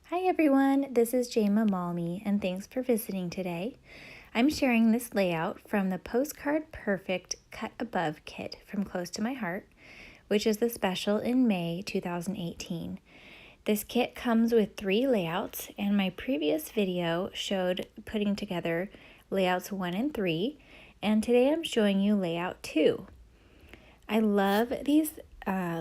Hi everyone, this is Jayma Malmi and thanks for visiting today. I'm sharing this layout from the Postcard Perfect Cut Above kit from Close to My Heart, which is the special in May 2018. This kit comes with 3 layouts, and my previous video showed putting together layouts 1 and 3, and today I'm showing you layout 2. I love these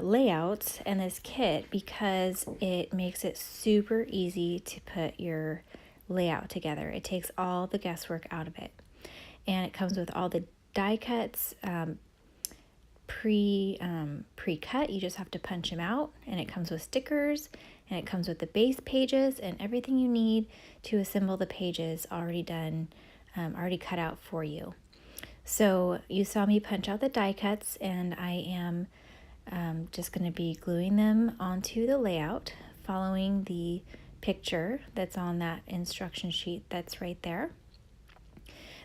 layouts and this kit because it makes it super easy to put your layout together. It takes all the guesswork out of it, and it comes with all the die cuts pre-cut. You just have to punch them out, and it comes with stickers, and it comes with the base pages and everything you need to assemble the pages already done, already cut out for you. So you saw me punch out the die cuts, and I am just going to be gluing them onto the layout, following the picture that's on that instruction sheet that's right there.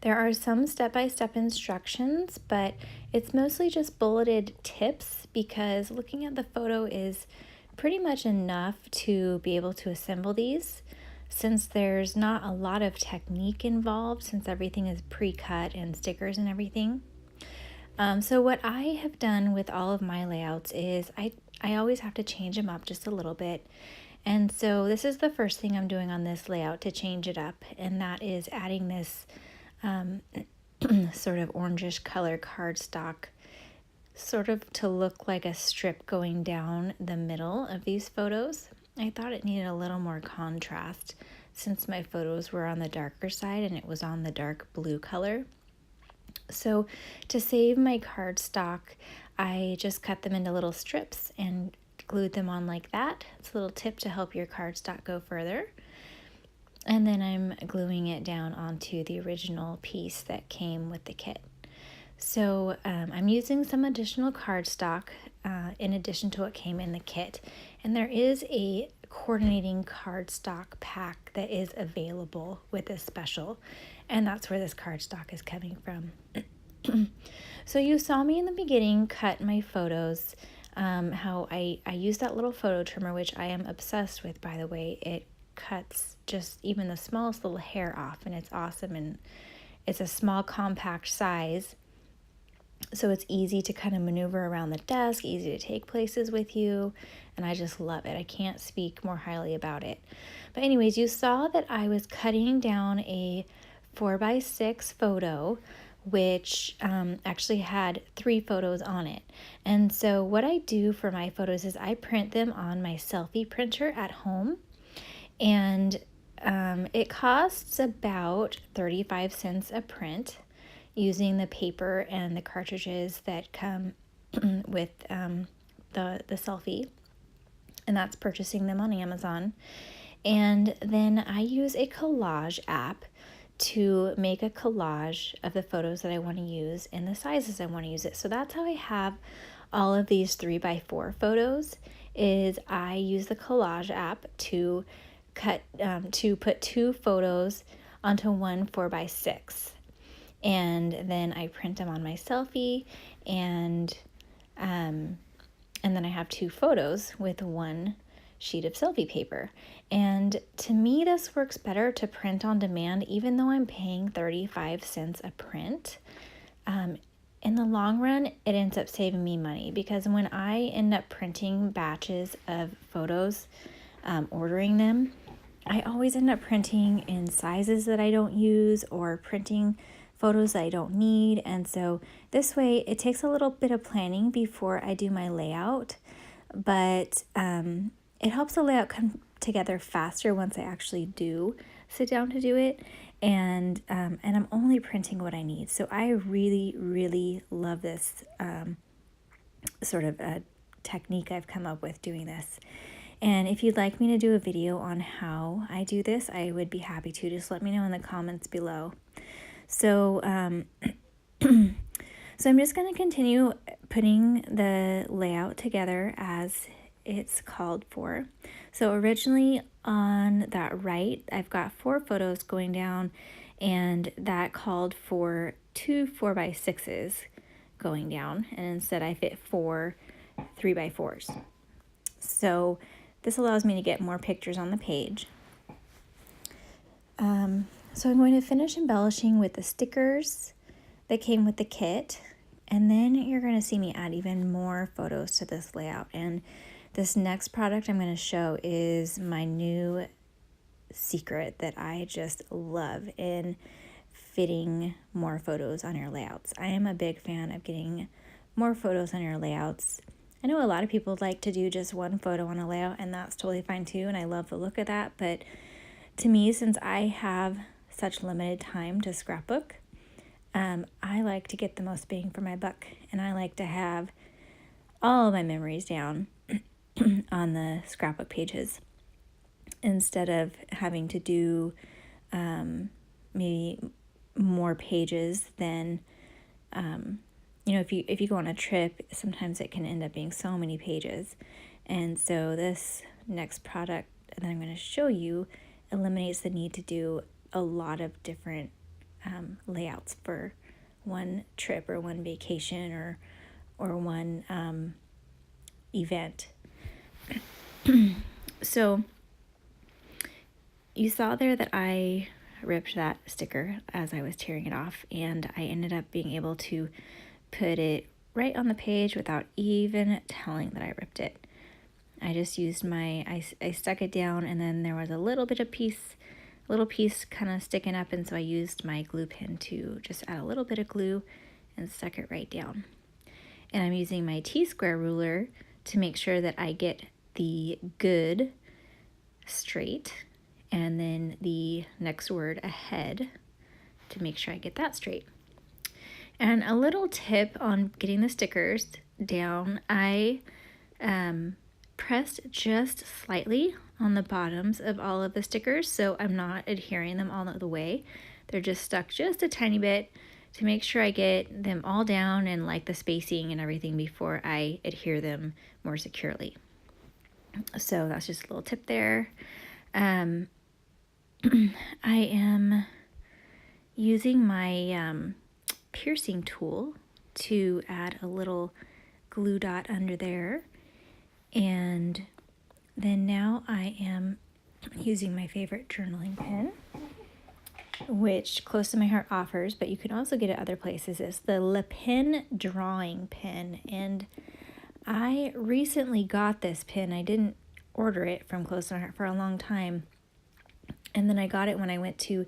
There are some step-by-step instructions, but it's mostly just bulleted tips because looking at the photo is pretty much enough to be able to assemble these, since there's not a lot of technique involved, since everything is pre-cut and stickers and everything. So what I have done with all of my layouts is I always have to change them up just a little bit. And so this is the first thing I'm doing on this layout to change it up, and that is adding this sort of orangish color cardstock, sort of to look like a strip going down the middle of these photos. I thought it needed a little more contrast since my photos were on the darker side and it was on the dark blue color. So to save my cardstock, I just cut them into little strips and glued them on like that. It's a little tip to help your cardstock go further. And then I'm gluing it down onto the original piece that came with the kit. So I'm using some additional cardstock in addition to what came in the kit. And there is a coordinating cardstock pack that is available with this special, and that's where this cardstock is coming from. So you saw me in the beginning cut my photos, how I used that little photo trimmer, which I am obsessed with, by the way. It cuts just even the smallest little hair off, and it's awesome, and it's a small compact size, so it's easy to kind of maneuver around the desk, easy to take places with you, and I just love it. I can't speak more highly about it. But anyways, you saw that I was cutting down a 4x6 photo, which actually had 3 photos on it. And so what I do for my photos is I print them on my selfie printer at home, and it costs about 35 cents a print, using the paper and the cartridges that come with the selfie, and that's purchasing them on Amazon. And then I use a collage app to make a collage of the photos that I want to use and the sizes I want to use it. So that's how I have all of these 3x4 photos, is I use the collage app to put 2 photos onto one 4x6. And then I print them on my selfie, and then I have 2 photos with 1 sheet of selfie paper. And to me, this works better to print on demand, even though I'm paying 35 cents a print. In the long run, it ends up saving me money, because when I end up printing batches of photos, ordering them, I always end up printing in sizes that I don't use, or printing photos that I don't need. And so this way it takes a little bit of planning before I do my layout, but it helps the layout come together faster once I actually do sit down to do it, and I'm only printing what I need. So I really love this sort of technique I've come up with doing this. And if you'd like me to do a video on how I do this, I would be happy to. Just let me know in the comments below. So, so I'm just going to continue putting the layout together as it's called for. So originally on that right, I've got 4 photos going down, and that called for 2 4x6s going down, and instead I fit 4 3x4s. So this allows me to get more pictures on the page. So I'm going to finish embellishing with the stickers that came with the kit, and then you're going to see me add even more photos to this layout. And this next product I'm going to show is my new secret that I just love in fitting more photos on your layouts. I am a big fan of getting more photos on your layouts. I know a lot of people like to do just one photo on a layout, and that's totally fine too, and I love the look of that, but to me, since I have such limited time to scrapbook, I like to get the most bang for my buck, and I like to have all of my memories down on the scrapbook pages instead of having to do maybe more pages than, if you go on a trip, sometimes it can end up being so many pages. And so this next product that I'm going to show you eliminates the need to do a lot of different layouts for one trip or one vacation or one event. So you saw there that I ripped that sticker as I was tearing it off, and I ended up being able to put it right on the page without even telling that I ripped it. I just used I stuck it down, and then there was a little piece kind of sticking up, and so I used my glue pen to just add a little bit of glue and stuck it right down. And I'm using my T-square ruler to make sure that I get the good straight, and then the next word ahead to make sure I get that straight. And a little tip on getting the stickers down, I pressed just slightly on the bottoms of all of the stickers, so I'm not adhering them all the way. They're just stuck just a tiny bit to make sure I get them all down and like the spacing and everything before I adhere them more securely. So that's just a little tip there. I am using my piercing tool to add a little glue dot under there, and then now I am using my favorite journaling pen, which Close to My Heart offers, but you can also get it other places. It's the Le Pen drawing pen, and I recently got this pen. I didn't order it from Close to My Heart for a long time, and then I got it when I went to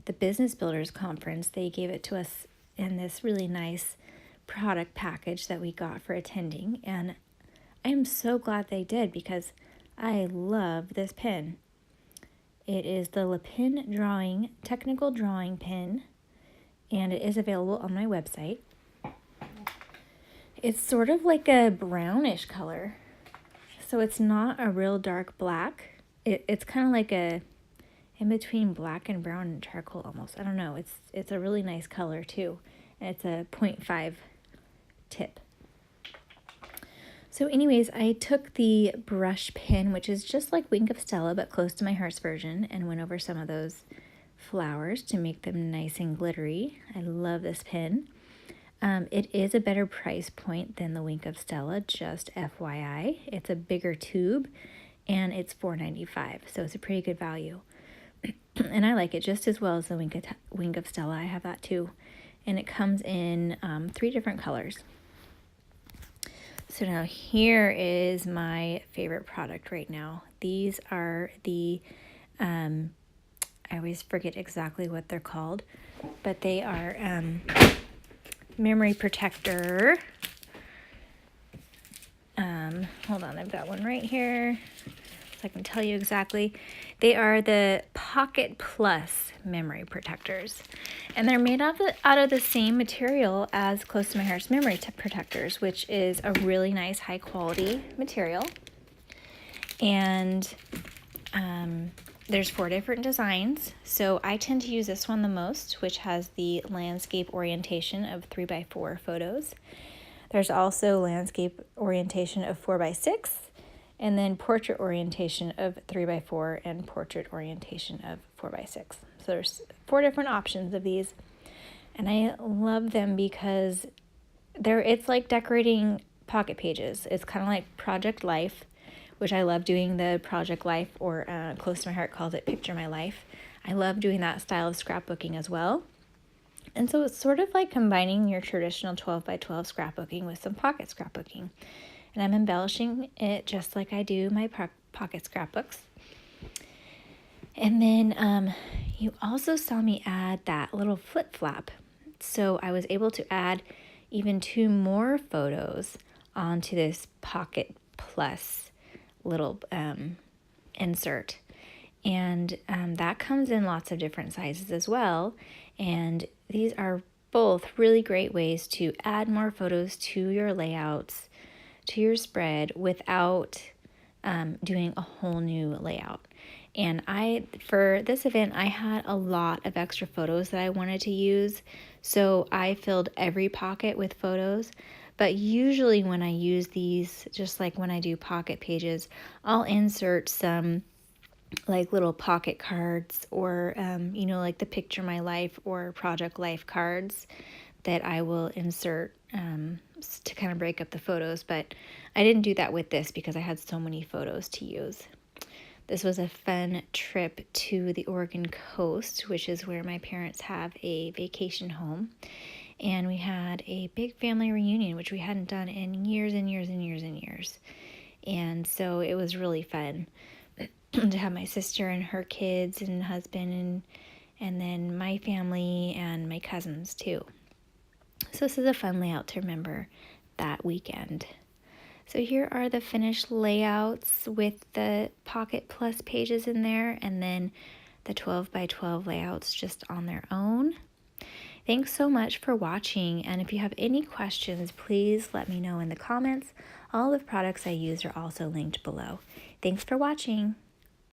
the Business Builders Conference. They gave it to us in this really nice product package that we got for attending, and I am so glad they did because I love this pen. It is the Le Pen technical drawing pen, and it is available on my website. It's sort of like a brownish color, so it's not a real dark black. It's kind of like a in between black and brown and charcoal almost. I don't know. It's a really nice color too, and it's a 0.5 tip. So anyways, I took the brush pen, which is just like Wink of Stella, but Close to My Heart's version, and went over some of those flowers to make them nice and glittery. I love this pen. It is a better price point than the Wink of Stella, just FYI. It's a bigger tube, and it's $4.95, so it's a pretty good value. And I like it just as well as the Wink of Stella. I have that too, and it comes in 3 different colors. So now here is my favorite product right now. These are the, I always forget exactly what they're called, but they are memory protector. Hold on, I've got one right here so I can tell you exactly. They are the Pocket Plus memory protectors, and they're made out of the same material as Close to My Heart's memory protectors, which is a really nice high quality material. And there's 4 different designs, so I tend to use this one the most, which has the landscape orientation of 3x4 photos. There's also landscape orientation of 4x6, and then portrait orientation of 3x4 and portrait orientation of 4x6. So there's 4 different options of these, and I love them because it's like decorating pocket pages. It's kind of like Project Life, which I love doing the Project Life, or close to my heart calls it Picture My Life. I love doing that style of scrapbooking as well. And so it's sort of like combining your traditional 12 by 12 scrapbooking with some pocket scrapbooking. And I'm embellishing it just like I do my pocket scrapbooks. And then you also saw me add that little flip flap. So I was able to add even 2 more photos onto this Pocket Plus little insert. And that comes in lots of different sizes as well. And these are both really great ways to add more photos to your layouts, to your spread, without doing a whole new layout. And for this event, I had a lot of extra photos that I wanted to use. So I filled every pocket with photos. But usually when I use these, just like when I do pocket pages, I'll insert some like little pocket cards, or like the Picture My Life or Project Life cards that I will insert to kind of break up the photos. But I didn't do that with this because I had so many photos to use. This was a fun trip to the Oregon coast, which is where my parents have a vacation home. And we had a big family reunion, which we hadn't done in years and years and years and years. And so it was really fun to have my sister and her kids and husband and then my family and my cousins too. So this is a fun layout to remember that weekend. So here are the finished layouts with the Pocket Plus pages in there, and then the 12 by 12 layouts just on their own. Thanks so much for watching, and if you have any questions, please let me know in the comments. All the products I use are also linked below. Thanks for watching.